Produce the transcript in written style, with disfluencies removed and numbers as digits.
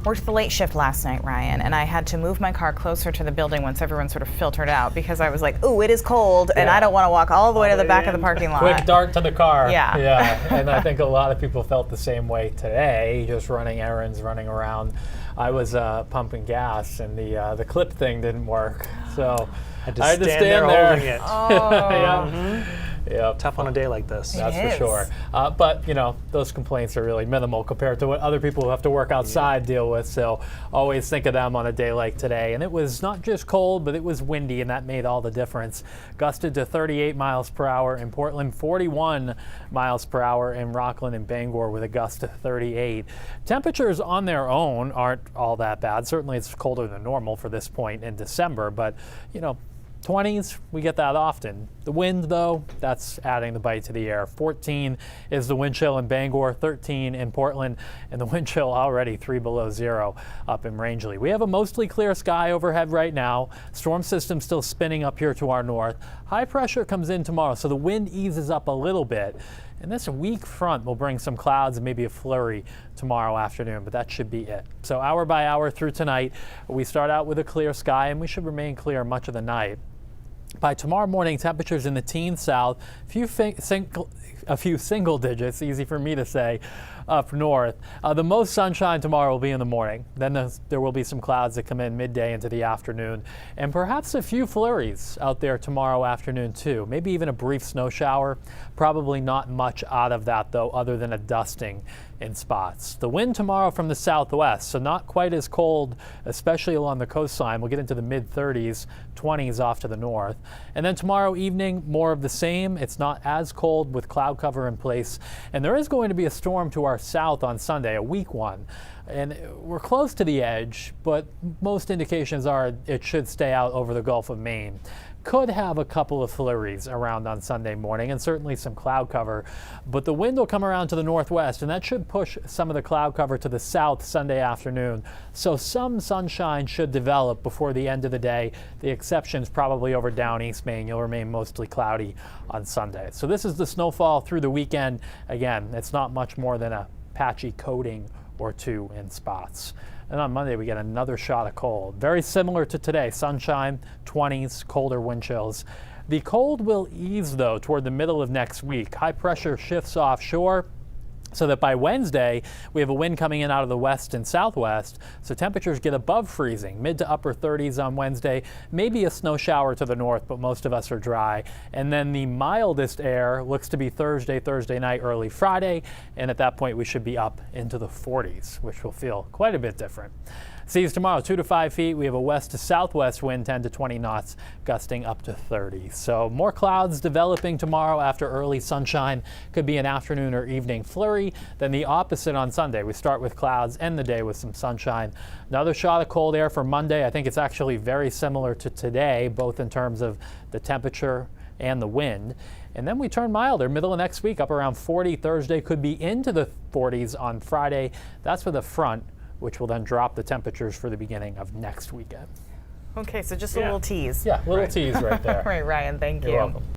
Worked the late shift last night, Ryan, and I had to move my car closer to the building once everyone sort of filtered out because I was like, ooh, it is cold, and I don't want to walk all the way to the back of the parking lot. Quick dart to the car. Yeah. Yeah, and I think a lot of people felt the same way today, just running errands, running around. I was pumping gas, and the clip thing didn't work, so I had to stand there holding it. Oh. Yeah. Yeah, Tough on a day like this. that's It for is. sure. But you know, those complaints are really minimal compared to what other people who have to work outside deal with. So always think of them on a day like today. And it was not just cold, but it was windy, and that made all the difference. Gusted to 38 miles per hour in Portland, 41 miles per hour in Rockland and Bangor with a gust to 38. Temperatures on their own aren't all that bad. Certainly it's colder than normal for this point in December, but you know, 20s, we get that often. The wind, though, that's adding the bite to the air. 14 is the wind chill in Bangor, 13 in Portland, and the wind chill already 3 below zero up in Rangeley. We have a mostly clear sky overhead right now. Storm system still spinning up here to our north. High pressure comes in tomorrow, so the wind eases up a little bit. And this weak front will bring some clouds and maybe a flurry tomorrow afternoon, but that should be it. So hour by hour through tonight, we start out with a clear sky, and we should remain clear much of the night. By tomorrow morning, temperatures in the teens south, a few single digits, easy for me to say, up north. The most sunshine tomorrow will be in the morning. Then there will be some clouds that come in midday into the afternoon, and perhaps a few flurries out there tomorrow afternoon too. Maybe even a brief snow shower. Probably not much out of that though, other than a dusting in spots. The wind tomorrow from the southwest, so not quite as cold, especially along the coastline. We'll get into the mid-30s, 20s off to the north. And then tomorrow evening, more of the same. It's not as cold with cloud cover in place. And there is going to be a storm to our south on Sunday, a weak one. And we're close to the edge, but most indications are it should stay out over the Gulf of Maine. Could have a couple of flurries around on Sunday morning and certainly some cloud cover, but the wind will come around to the northwest, and that should push some of the cloud cover to the south Sunday afternoon. So some sunshine should develop before the end of the day. The exceptions probably over down East Maine. You'll remain mostly cloudy on Sunday. So this is the snowfall through the weekend. Again, it's not much more than a patchy coating or two in spots. And on Monday, we get another shot of cold. Very similar to today, sunshine, 20s, colder wind chills. The cold will ease, though, toward the middle of next week. High pressure shifts offshore, so that by Wednesday, we have a wind coming in out of the west and southwest, so temperatures get above freezing, mid to upper 30s on Wednesday, maybe a snow shower to the north, but most of us are dry. And then the mildest air looks to be Thursday night, early Friday, and at that point we should be up into the 40s, which will feel quite a bit different. Seas tomorrow, 2 to 5 feet. We have a west to southwest wind, 10 to 20 knots, gusting up to 30. So more clouds developing tomorrow after early sunshine. Could be an afternoon or evening flurry. Then the opposite on Sunday. We start with clouds, end the day with some sunshine. Another shot of cold air for Monday. I think it's actually very similar to today, both in terms of the temperature and the wind. And then we turn milder middle of next week, up around 40. Thursday could be into the 40s on Friday. That's with a front, which will then drop the temperatures for the beginning of next weekend. Okay, so just a little tease. Yeah, little tease right there. All right, Ryan, thank you. You're welcome.